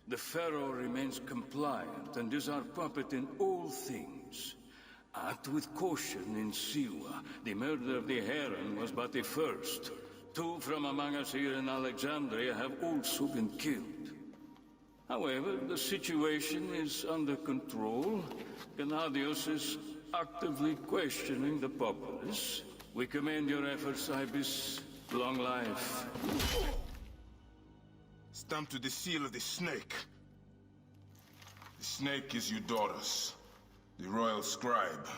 The Pharaoh remains compliant and is our puppet in all things. Act with caution in Siwa. The murder of the Heron was but the first. 2 from among us here in Alexandria have also been killed. However, the situation is under control. Gennadios is actively questioning the populace. We commend your efforts, Ibis. Long life. Stamped with the seal of the snake. The snake is Eudorus, the royal scribe.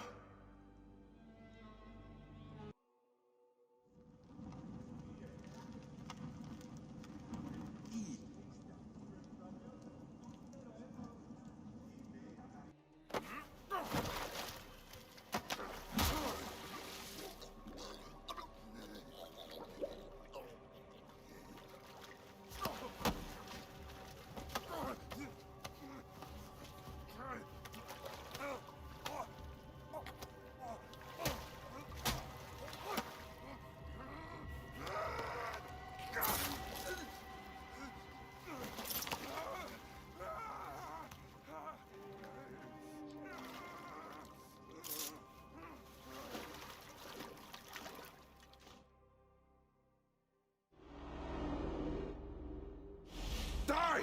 Die!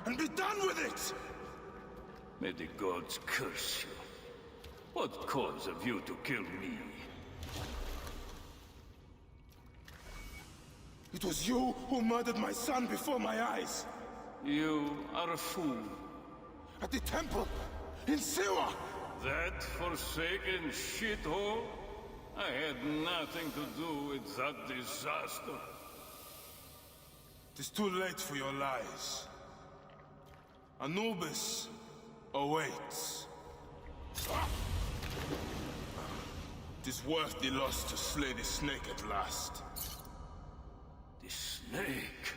And be done with it! May the gods curse you. What cause have you to kill me? It was you who murdered my son before my eyes! You are a fool. At the temple! In Siwa! That forsaken shithole? I had nothing to do with that disaster. It is too late for your lies. Anubis awaits. It is worth the loss to slay the snake at last. The snake?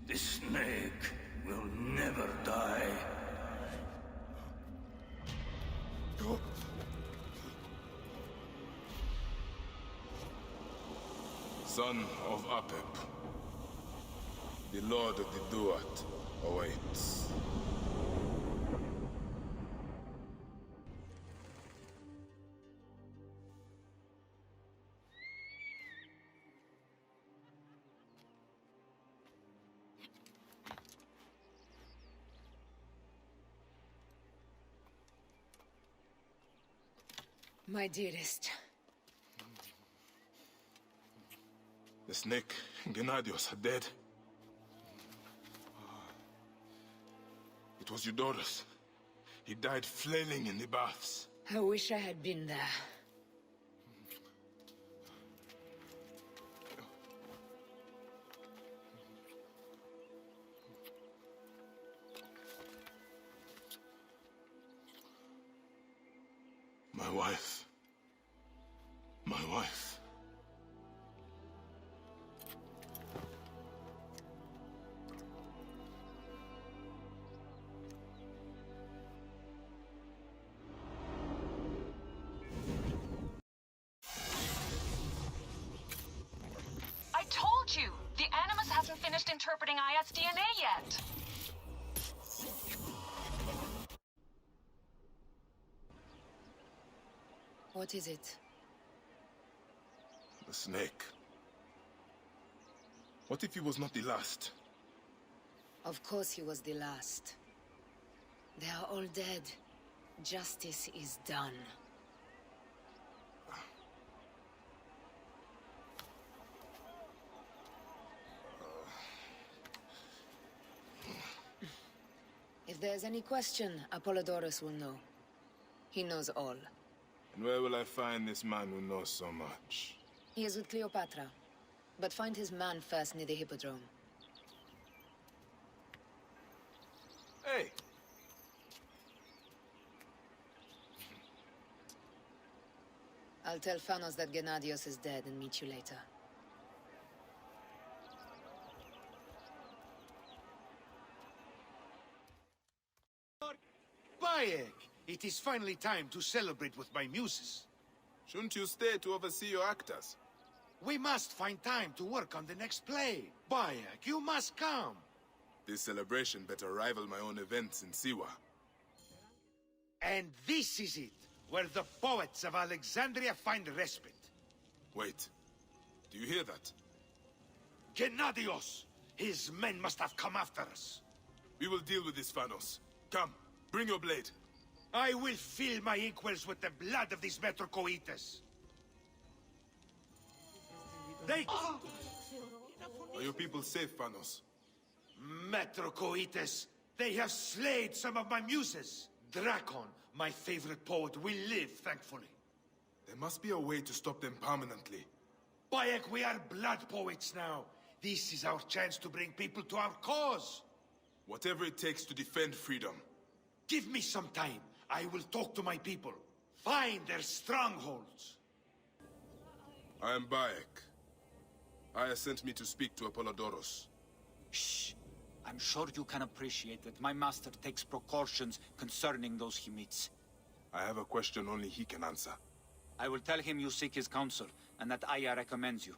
The snake will never die. Son of Apep, the Lord of the Duat awaits. My dearest. The snake and Gennadios are dead. It was Eudorus. He died flailing in the baths. I wish I had been there. My wife. My wife. I told you! The Animus hasn't finished interpreting IS DNA yet! What is it? The snake. What if he was not the last? Of course he was the last. They are all dead. Justice is done. If there's any question, Apollodorus will know. He knows all. And where will I find this man who knows so much? He is with Cleopatra. But find his man first near the Hippodrome. Hey! I'll tell Phanos that Gennadios is dead and meet you later. Bayek! It is finally time to celebrate with my muses. Shouldn't you stay to oversee your actors? We must find time to work on the next play. Bayek, you must come. This celebration better rival my own events in Siwa. And this is it, where the poets of Alexandria find respite. Wait. Do you hear that? Gennadios! His men must have come after us. We will deal with this, Phanos. Come, bring your blade. I will fill my inkwells with the blood of these Metrocoites. They... Are your people safe, Phanos? Metrocoites! They have slayed some of my muses. Drakon, my favorite poet, will live, thankfully. There must be a way to stop them permanently. Bayek, we are blood poets now. This is our chance to bring people to our cause. Whatever it takes to defend freedom. Give me some time. I will talk to my people. Find their strongholds. I am Bayek. Aya sent me to speak to Apollodoros. Shh. I'm sure you can appreciate that my master takes precautions concerning those he meets. I have a question only he can answer. I will tell him you seek his counsel, and that Aya recommends you.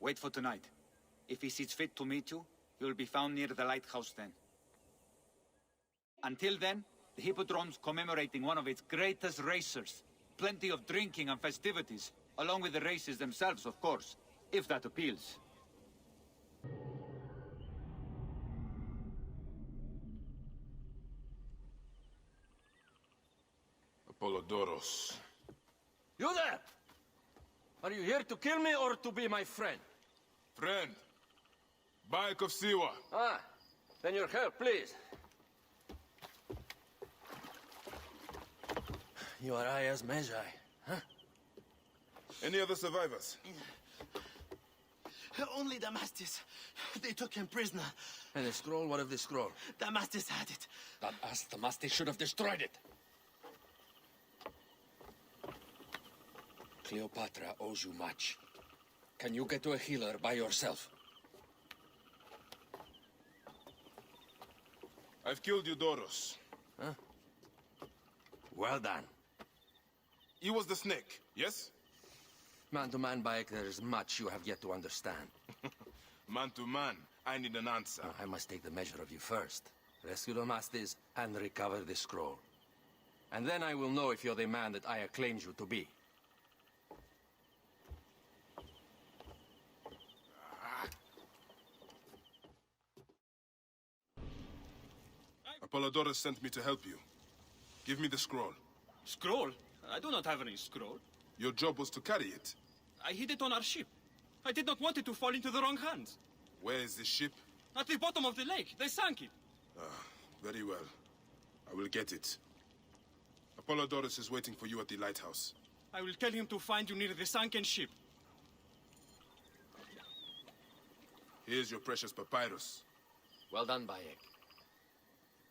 Wait for tonight. If he sees fit to meet you, he will be found near the lighthouse then. Until then, the Hippodrome's commemorating one of its greatest racers. Plenty of drinking and festivities, along with the races themselves, of course, if that appeals. Apollodoros. You there! Are you here to kill me or to be my friend? Friend. Bayek of Siwa. Ah, then your help, please. You are Aya's Magi, huh? Any other survivors? Only Damastis. They took him prisoner. And the scroll, what of the scroll? Damastis had it. That ass Damastis should have destroyed it. Cleopatra owes you much. Can you get to a healer by yourself? I've killed Eudoros. Huh? Well done. He was the snake, yes? Man to man, Bayek, there is much you have yet to understand. Man to man, I need an answer. I must take the measure of you first. Rescue Damastis and recover the scroll. And then I will know if you're the man that Aya claims you to be. Apollodoros sent me to help you. Give me the scroll. Scroll? I do not have any scroll. Your job was to carry it. I hid it on our ship. I did not want it to fall into the wrong hands. Where is the ship? At the bottom of the lake. They sank it. Very well. I will get it. Apollodoros is waiting for you at the lighthouse. I will tell him to find you near the sunken ship. Here's your precious papyrus. Well done, Bayek.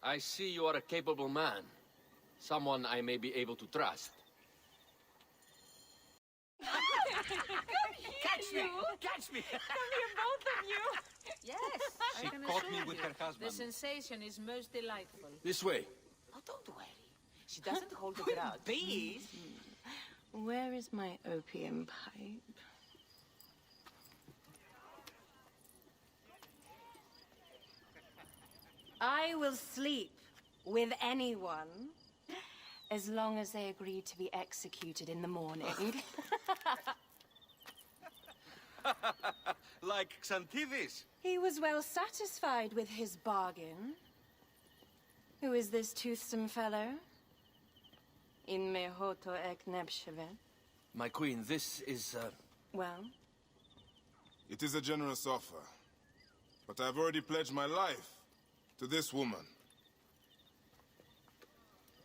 I see you are a capable man. Someone I may be able to trust. Catch me! Catch me! Come here, both of you. Yes, She I can caught assure me with you. her husband. The sensation is most delightful. This way. Oh, don't worry. She doesn't hold a grudge. Bees? Where is my opium pipe? I will sleep with anyone as long as they agree to be executed in the morning. Like Xanthides. He was well satisfied with his bargain. Who is this toothsome fellow? In mehoto ek nebshevet. My queen, this is, Well, It is a generous offer. But I've already pledged my life to this woman.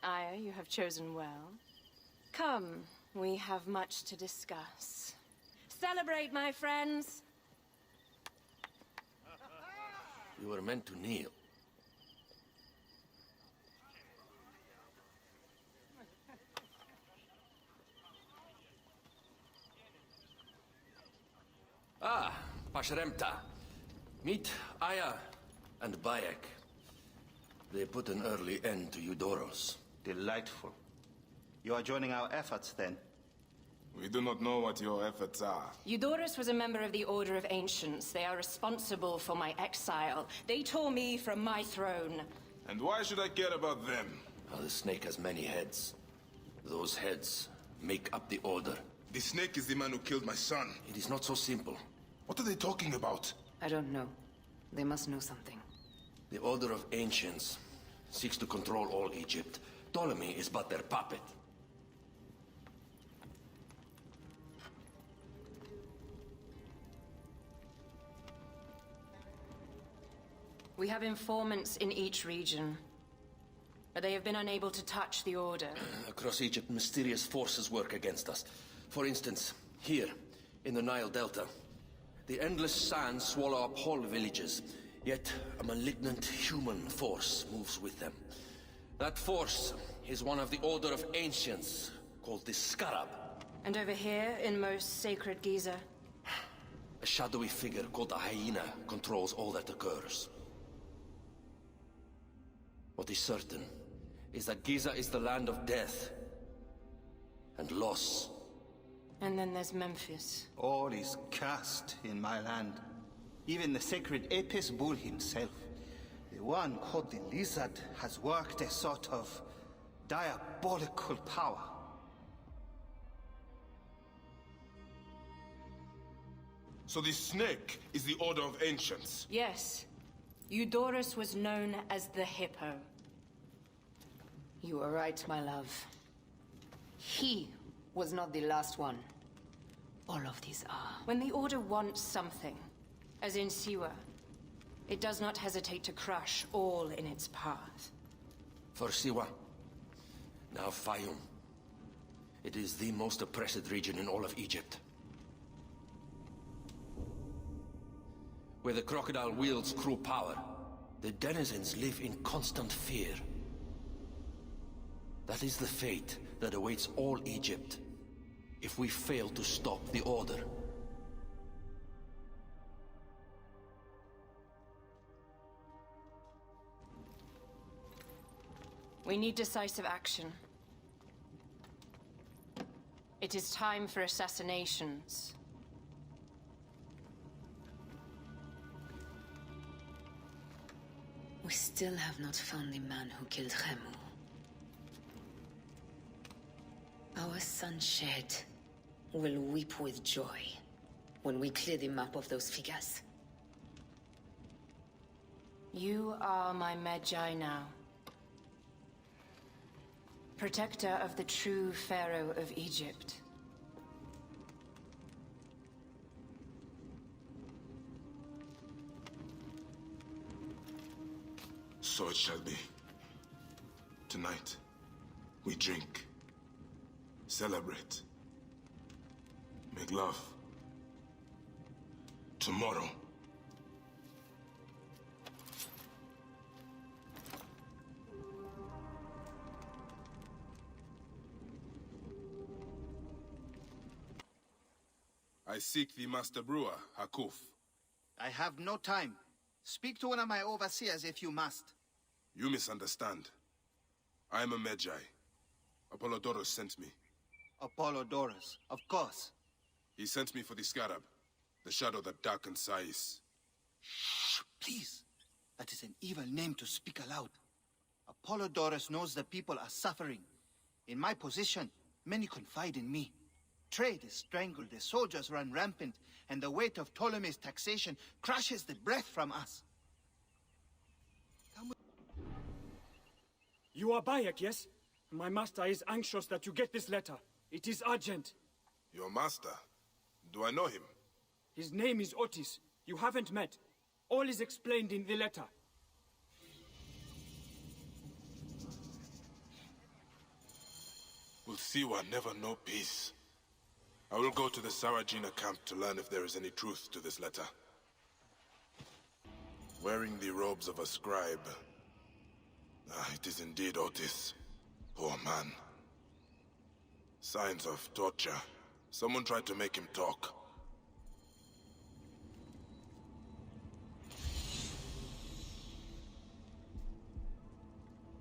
Aya, you have chosen well. Come, we have much to discuss. Celebrate, my friends! you were meant to kneel. Ah, Pashremta. Meet Aya and Bayek. They put an early end to Eudoros. Delightful. You are joining our efforts, then? We do not know what your efforts are. Eudorus was a member of the Order of Ancients. They are responsible for my exile. They tore me from my throne. And why should I care about them? Well, the snake has many heads. Those heads make up the Order. The snake is the man who killed my son. It is not so simple. What are they talking about? I don't know. They must know something. The Order of Ancients seeks to control all Egypt. Ptolemy is but their puppet. We have informants in each region, but they have been unable to touch the Order. Across Egypt, mysterious forces work against us. For instance, here, in the Nile Delta, the endless sands swallow up whole villages, yet a malignant human force moves with them. That force is one of the Order of Ancients, called the Scarab. And over here, in most sacred Giza? A shadowy figure called a hyena controls all that occurs. What is certain is that Giza is the land of death and loss. And then there's Memphis. All is cursed in my land. Even the sacred Apis bull himself. The one called the Lizard has worked a sort of diabolical power. So the snake is the Order of Ancients? Yes. Eudorus was known as the Hippo. You are right, my love. He was not the last one. All of these are. When the Order wants something, as in Siwa, it does not hesitate to crush all in its path. For Siwa, now Fayum. It is the most oppressed region in all of Egypt. Where the crocodile wields cruel power, the denizens live in constant fear. That is the fate that awaits all Egypt if we fail to stop the Order. We need decisive action. It is time for assassinations. We still have not found the man who killed Khemu. Our son Shed will weep with joy when we clear the map of those figures. You are my Magi now. Protector of the true Pharaoh of Egypt. So it shall be. Tonight, we drink, celebrate, make love. Tomorrow, I seek the Master Brewer, Hakuf. I have no time. Speak to one of my overseers if you must. You misunderstand. I am a Magi. Apollodorus sent me. Apollodorus, of course. He sent me for the Scarab, the shadow that darkens Sais. Shh, please. That is an evil name to speak aloud. Apollodorus knows the people are suffering. In my position, many confide in me. Trade is strangled, the soldiers run rampant, and the weight of Ptolemy's taxation crushes the breath from us. You are Bayek, yes? My master is anxious that you get this letter. It is urgent. Your master? Do I know him? His name is Otis. You haven't met. All is explained in the letter. Will Siwa never know peace? I will go to the Sarajina camp to learn if there is any truth to this letter. Wearing the robes of a scribe. It is indeed Otis. Poor man. Signs of torture. Someone tried to make him talk.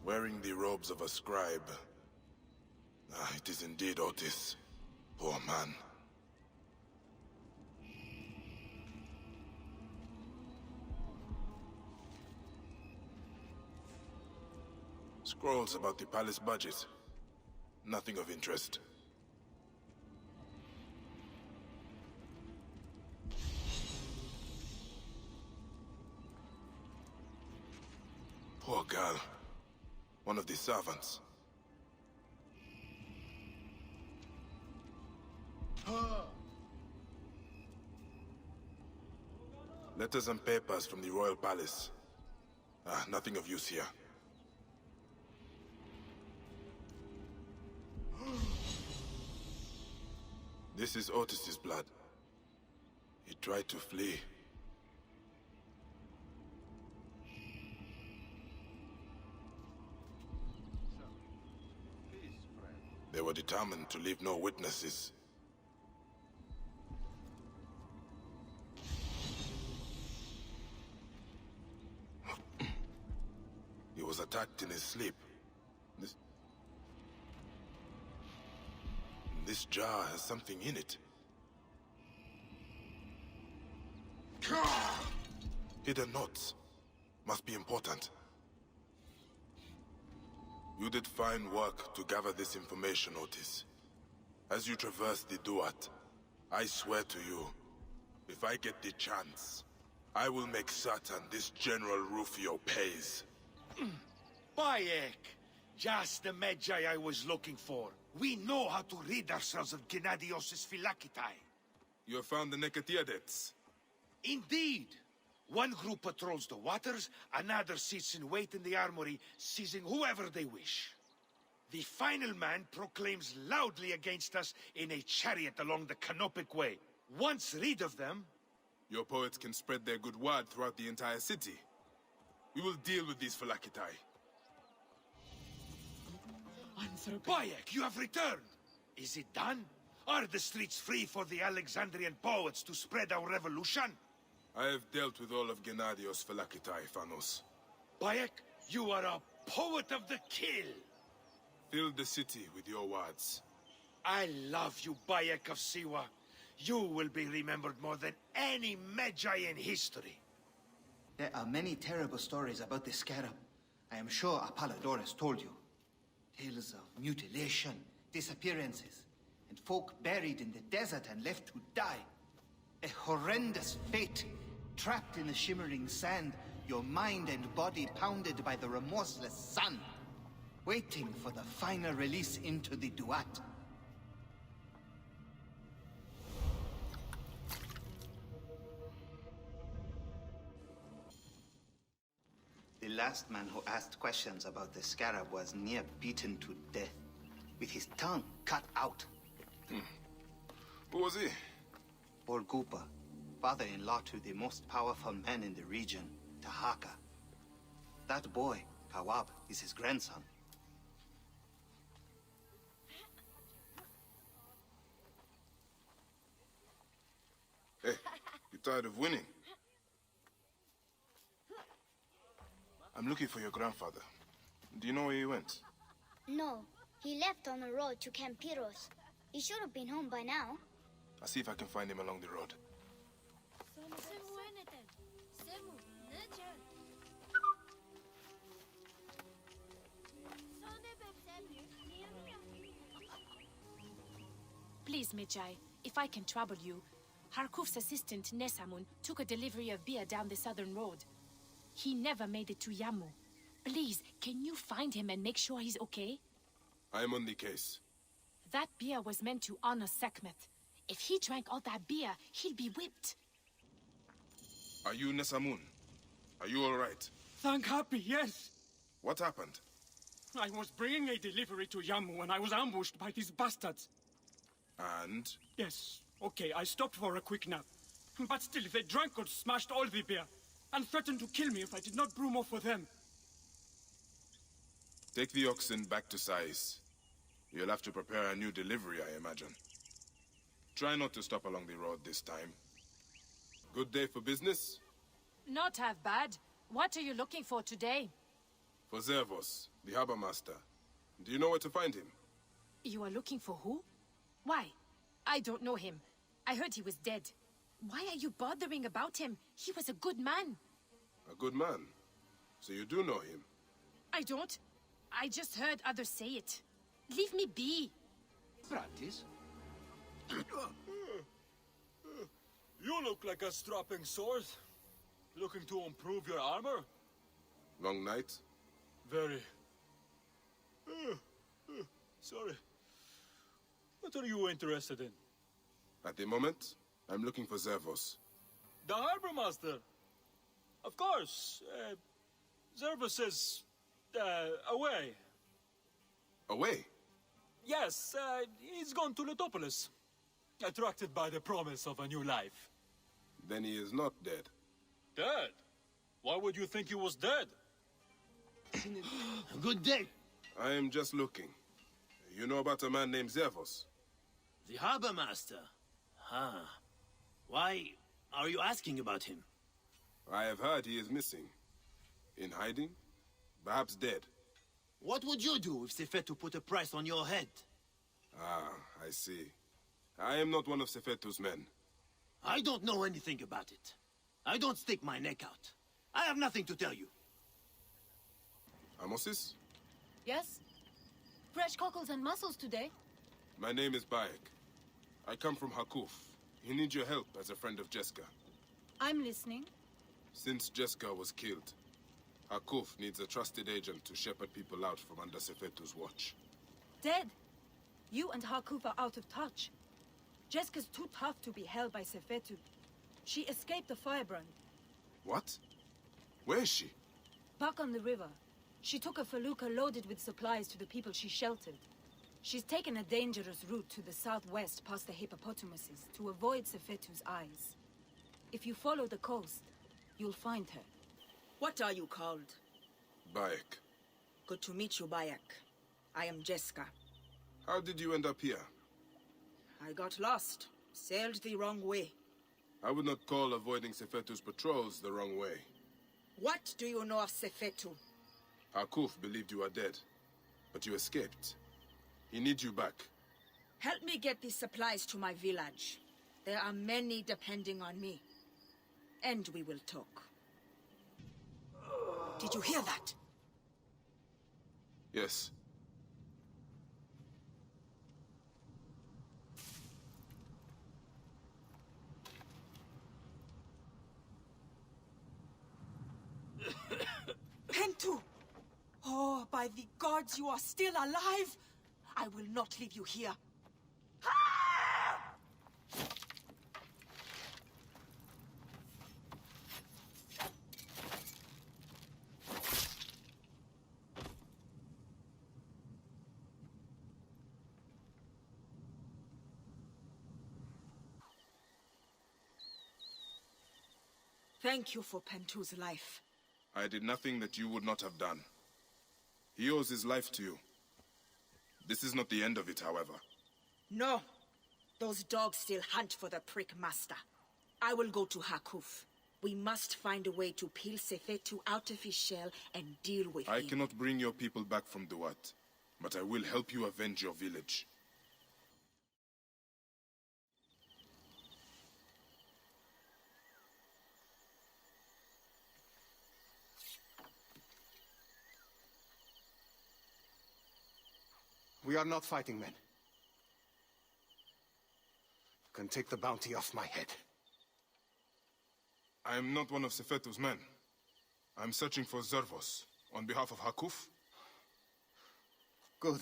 Wearing the robes of a scribe. It is indeed Otis. Poor man. Scrolls about the palace budget. Nothing of interest. Poor girl. One of the servants. Letters and papers from the royal palace. Nothing of use here. This is Otis's blood. He tried to flee. They were determined to leave no witnesses. He was attacked in his sleep. This jar has something in it. Hidden notes. Must be important. You did fine work to gather this information, Otis. As you traverse the Duat, I swear to you, if I get the chance, I will make certain this General Rufio pays. Bayek! Just the Magi I was looking for. We know how to rid ourselves of Gennadios' Phylakitai. You have found the Nekatiadets? Indeed! One group patrols the waters, another sits in wait in the armory, seizing whoever they wish. The final man proclaims loudly against us in a chariot along the Canopic Way. Once rid of them... Your poets can spread their good word throughout the entire city. We will deal with these Phylakitai. Bayek, you have returned! Is it done? Are the streets free for the Alexandrian poets to spread our revolution? I have dealt with all of Gennadios Phylakitai, Phanos. Bayek, you are a poet of the kill! Fill the city with your words. I love you, Bayek of Siwa. You will be remembered more than any Magi in history. There are many terrible stories about the Scarab. I am sure Apollodorus told you. Tales of mutilation, disappearances, and folk buried in the desert and left to die. A horrendous fate, trapped in the shimmering sand, your mind and body pounded by the remorseless sun, waiting for the final release into the Duat. The last man who asked questions about the Scarab was near beaten to death, with his tongue cut out. Who was he? Orgupa, father-in-law to the most powerful man in the region, Tahaka. That boy, Kawab, is his grandson. Hey, you tired of winning? I'm looking for your grandfather. Do you know where he went? No, he left on the road to Campiros. He should have been home by now. I'll see if I can find him along the road. Please, Magi, if I can trouble you, Harkuf's assistant, Nesamun, took a delivery of beer down the southern road. He never made it to Yamu. Please, can you find him and make sure he's okay? I am on the case. That beer was meant to honor Sekhmet. If he drank all that beer, he'd be whipped. Are you Nesamun? Are you all right? Thank Happy, yes. What happened? I was bringing a delivery to Yamu and I was ambushed by these bastards. And? Yes, okay, I stopped for a quick nap. But still, they drank or smashed all the beer and threatened to kill me if I did not brew more for them. Take the oxen back to Sais. You'll have to prepare a new delivery, I imagine. Try not to stop along the road this time. Good day for business? Not half bad. What are you looking for today? For Zervos, the harbor master. Do you know where to find him? You are looking for who? Why? I don't know him. I heard he was dead. Why are you bothering about him? He was a good man. A good man? So you do know him? I don't. I just heard others say it. Leave me be. Practice? You look like a strapping sword. Looking to improve your armor? Long night? Very. Sorry. What are you interested in? At the moment, I'm looking for Zervos. The harbor master. Of course. Zervos is... away. Away? Yes, he's gone to Letopolis. Attracted by the promise of a new life. Then he is not dead. Dead? Why would you think he was dead? Good day. I am just looking. You know about a man named Zervos? The harbor master. Ah. Why are you asking about him? I have heard he is missing. In hiding? Perhaps dead. What would you do if Sefetu put a price on your head? Ah, I see. I am not one of Sefetu's men. I don't know anything about it. I don't stick my neck out. I have nothing to tell you. Amosis? Yes? Fresh cockles and mussels today. My name is Bayek. I come from Hakuf. He needs your help as a friend of Jeska. I'm listening. Since Jeska was killed, Hakuf needs a trusted agent to shepherd people out from under Sefetu's watch. Dead. You and Harkuf are out of touch. Jeska's too tough to be held by Sefetu. She escaped the firebrand. What? Where is she? Back on the river. She took a felucca loaded with supplies to the people she sheltered. She's taken a dangerous route to the southwest past the hippopotamuses to avoid Sefetu's eyes. If you follow the coast, you'll find her. What are you called? Bayek. Good to meet you, Bayek. I am Jeska. How did you end up here? I got lost. Sailed the wrong way. I would not call avoiding Sefetu's patrols the wrong way. What do you know of Sefetu? Hakuf believed you are dead, but you escaped. He needs you back. Help me get these supplies to my village. There are many depending on me. And we will talk. Did you hear that? Yes. Pentu! Oh, by the gods, you are still alive! I will not leave you here. Thank you for Pentu's life. I did nothing that you would not have done. He owes his life to you. This is not the end of it, however. No. Those dogs still hunt for the prick master. I will go to Hakuf. We must find a way to peel Sefetu out of his shell and deal with I him. cannot bring your people back from Duat, but I will help you avenge your village. We are not fighting men. You can take the bounty off my head. I am not one of Sefetu's men. I'm searching for Zervos, on behalf of Hakuf. Good.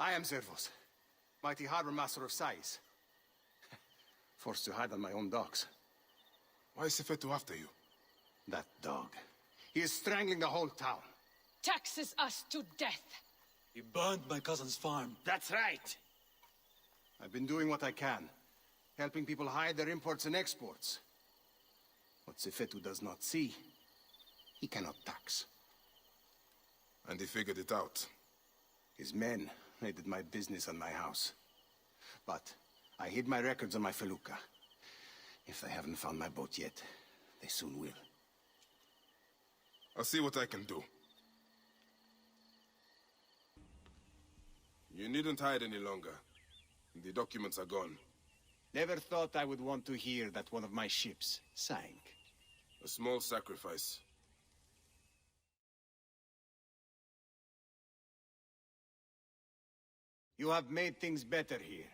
I am Zervos, mighty harbor master of Sais. Forced to hide on my own docks. Why is Sefetu after you? That dog. He is strangling the whole town. Taxes us to death. He burned my cousin's farm. That's right. I've been doing what I can, helping people hide their imports and exports. What Sefetu does not see, he cannot tax. And he figured it out. His men raided my business and my house. But I hid my records on my felucca. If they haven't found my boat yet, they soon will. I'll see what I can do. You needn't hide any longer. The documents are gone. Never thought I would want to hear that one of my ships sank. A small sacrifice. You have made things better here.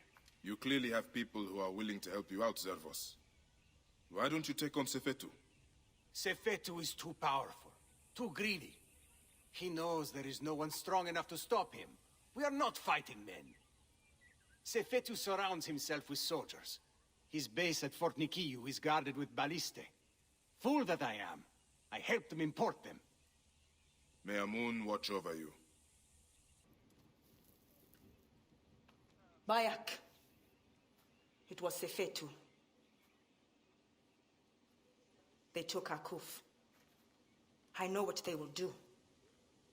You clearly have people who are willing to help you out, Zervos. Why don't you take on Sefetu? Sefetu is too powerful, too greedy. He knows there is no one strong enough to stop him. We are not fighting men. Sefetu surrounds himself with soldiers. His base at Fort Nikiu is guarded with ballistae. Fool that I am. I helped them import them. May Amun watch over you. Bayek. It was Sefetu. They took Harkuf. I know what they will do.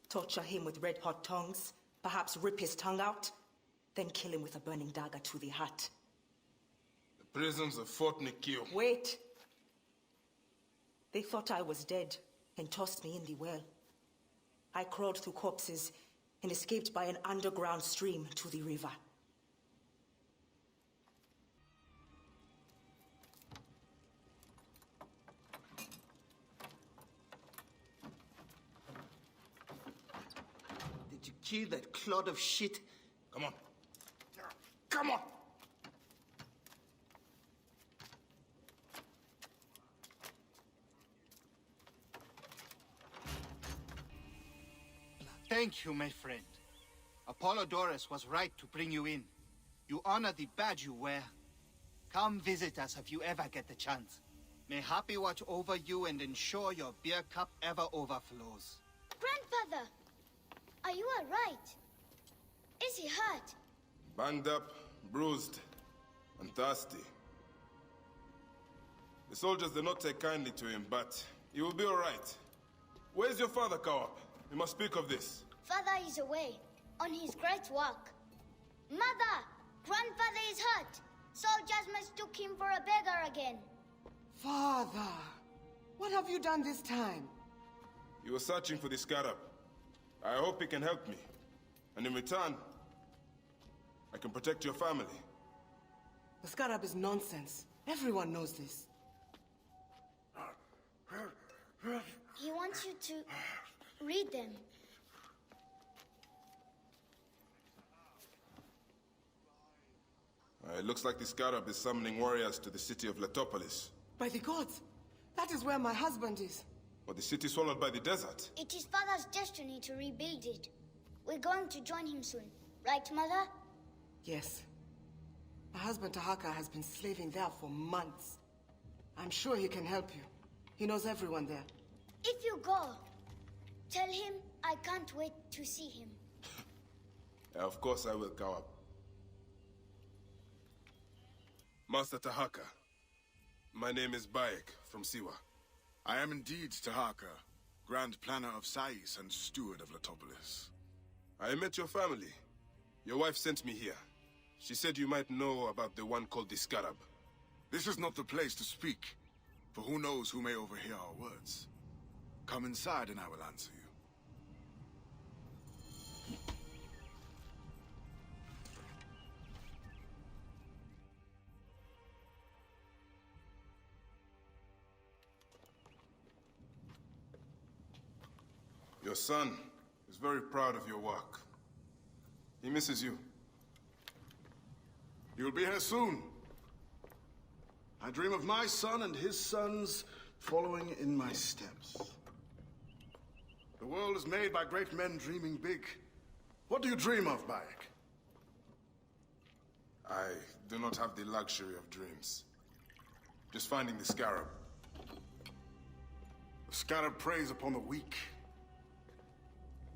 Torture him with red-hot tongues, perhaps rip his tongue out, then kill him with a burning dagger to the heart. The prisons of Fort Nikiu. Wait! They thought I was dead and tossed me in the well. I crawled through corpses and escaped by an underground stream to the river. Did you kill that clod of shit? Come on. Come on! Thank you, my friend. Apollodorus was right to bring you in. You honor the badge you wear. Come visit us if you ever get the chance. May Happy watch over you and ensure your beer cup ever overflows. Grandfather! Are you alright? Is he hurt? Banged up, bruised, and thirsty. The soldiers did not take kindly to him, but he will be all right. Where's your father, Kawap? We must speak of this. Father is away, on his great work. Mother! Grandfather is hurt! Soldiers mistook him for a beggar again. Father! What have you done this time? He was searching for the scarab. I hope he can help me. And in return, I can protect your family. The scarab is nonsense. Everyone knows this. He wants you to read them. It looks like the scarab is summoning warriors to the city of Letopolis. By the gods! That is where my husband is. Or the city swallowed by the desert. It is Father's destiny to rebuild it. We're going to join him soon. Right, Mother? Yes. My husband Tahaka has been slaving there for months. I'm sure he can help you. He knows everyone there. If you go, tell him I can't wait to see him. Of course I will, Kawap. Master Tahaka, my name is Bayek from Siwa. I am indeed Tahaka, Grand Planner of Sais and Steward of Letopolis. I met your family. Your wife sent me here. She said you might know about the one called the Scarab. This is not the place to speak, for who knows who may overhear our words. Come inside and I will answer you. Your son is very proud of your work. He misses you. He will be here soon. I dream of my son and his sons following in my steps. The world is made by great men dreaming big. What do you dream of, Bayek? I do not have the luxury of dreams. Just finding the scarab. The scarab preys upon the weak.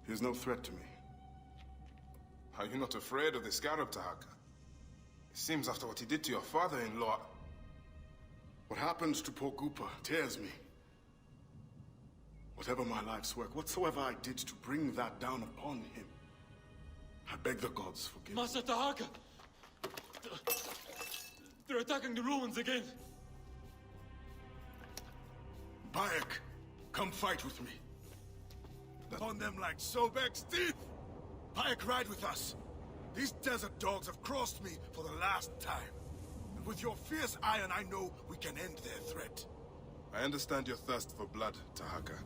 He is no threat to me. Are you not afraid of the scarab, Tahaka? It seems after what he did to your father-in-law... What happens to poor Gupa tears me. Whatever my life's work, whatsoever I did to bring that down upon him, I beg the gods forgive me. Master Tahaka! They're attacking the ruins again! Bayek, come fight with me. On them like Sobek's teeth! Bayek, ride with us. These desert dogs have crossed me for the last time. And with your fierce iron, I know we can end their threat. I understand your thirst for blood, Tahaka.